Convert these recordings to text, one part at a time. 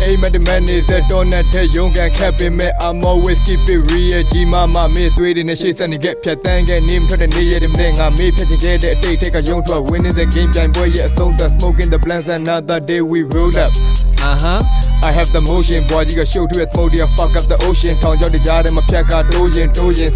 aim at the man is a donut young and capping me I'm always keep it real G mama me သွေးတွေနဲ့ရှေ့ဆက်နေခဲ့ဖြတ်တန်းခဲ့နေမထွက်တဲ့နေရတဲ့မနေ့ငါမေးဖြတ်ချင်ခဲ့တဲ့အတိတ်ထိတ်ကယုံထွက် winning the game ပြိုင်ပွဲရဲ့အဆုံးသတ် smoking the plans another day we roll up I have the motion boy ကြီးက show to it mode fuck up the ocean ထောင်ချောက်တကြားထဲမှာဖြတ်ကတိုးရင်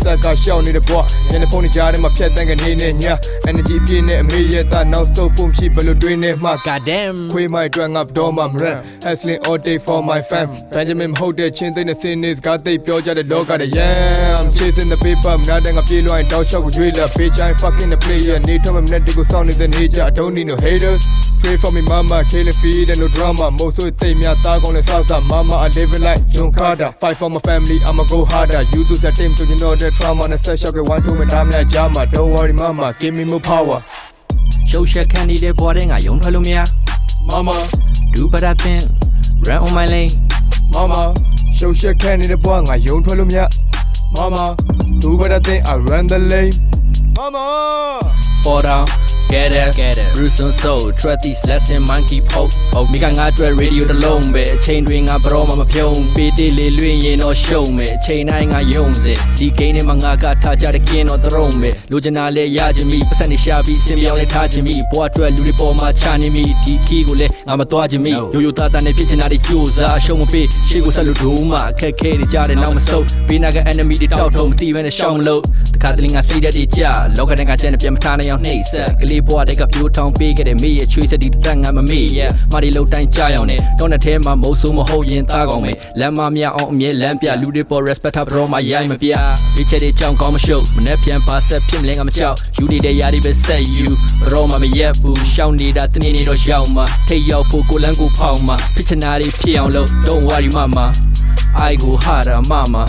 ဆက်ကရှောက်နေတဲ့ boy ညနေဖုန်းကြားထဲမှာဖြတ်တန်းကနေနေည energy ပြည့်နေအမေရဲ့သားနောက်ဆုံးပုံရှိဘလို့တွင်းနေမှာ God damn ခွေးမိုက်တွန်းငါတော့မှမရ hustling all day for my fam Benjamin မဟုတ်တဲ့ချင်းသိတဲ့ scenes ကသိပြောကြတဲ့လောကတဲ့ yeah I'm chasing the paper နားတဲ့ငါပြေးလွှိုင်းတောက်လျှောက်ကိုရွေးလာ bitch I fucking the player နေထွက်မဲ့မနဲ့တွေကိုစောင့်နေတဲ့နေကြ I don't need no haters pray for me mama killing feed and no drama မို့ဆိုတိတ်များသားကောင်းနဲ့ဆောက်စား mama I live it like John Carter fight for my family I'ma go harder you do that team to you know that trauma နဲ့ဆက်ရှောက်ခဲ့ one two မဒါမလဲကြားမှာ don't worry mama give me more power ရှုပ်ရှက်ခံနေတဲ့ဘွားတဲ့ငါယုံထွက်လို့မရ mama do but I think run on my lane mama ရှုပ်ရှက်ခံနေတဲ့ဘွားငါယုံထွက်လို့မရ mama do but I think I run the lane mama fall down get it Bruce and soul trust these lesson monkey poke me ကငါအတွက် radio တစ်လုံးပဲအချိန်တွေငါဘရောမှမပြုံးပေးတေးလေးလွင်ရင်တော့ရှုံးမယ်အချိန်တိုင်းငါယုံစေဒီ game နဲ့မှငါကထားကြတဲ့ကင်းတော့သရုံးပဲလိုချင်တာလဲရခြင်းမိပတ်စံနေရှာပြီးအစင်ပြောင်းလဲထားခြင်းမိဘွားအတွက်လူတွေပေါ်မှာချနေမိဒီ key ကိုလဲငါမသွားခြင်းမိရိုးရိုးသားသားနဲ့ဖြစ်ချင်တာတွေကြိုးစားရှုံးမပေးရှေ့ကိုဆက်လို့ဒိုးမှအခက်ခဲတွေကြားတယ်နောက်မဆုတ်ဘေးနာက enemy တွေတောက်ထုံမသိဘဲနဲ့ရှောင်းမလို့တခါတလေငါစိတ်ဓာတ်တွေကြလောကတဲ့ကကျန်တဲ့ပြန်မထားနိုင်အောင်နှိမ့်ဆက်ကလေးဘွားတဲ့ကပြိုးထောင်ပေးခဲ့တဲ့မေးရဲ့ချွေးစက်ဒီတက်ငါမမေ့ရဲ့မာဒီလုံတိုင်းကြားအောင်နဲ့တောင်းတဲ့ထဲမှာမုံဆိုးမဟုတ်ရင်သားကောင်းမယ်လမ်းမမြအောင်အမြဲလမ်းပြလူတွေပေါ် respect ထားတော့မှရိုက်မပြဒီချက်တွေကြောင်းကောင်းမရှုပ်မနဲ့ပြန်ပါဆက်ဖြစ်မလဲငါမကြောက်ယူနေတဲ့ຢာတွေပဲဆက် you တော့မှမရက်ဘူးရှောင်းနေတာတနေ့နေ့တော့ရောက်မှာထိတ်ရောက်ဖို့ကိုလန်းကိုဖောက်မှာဖြစ်ချင်တာတွေဖြစ်အောင်လို့ don't worry mama I go harder mama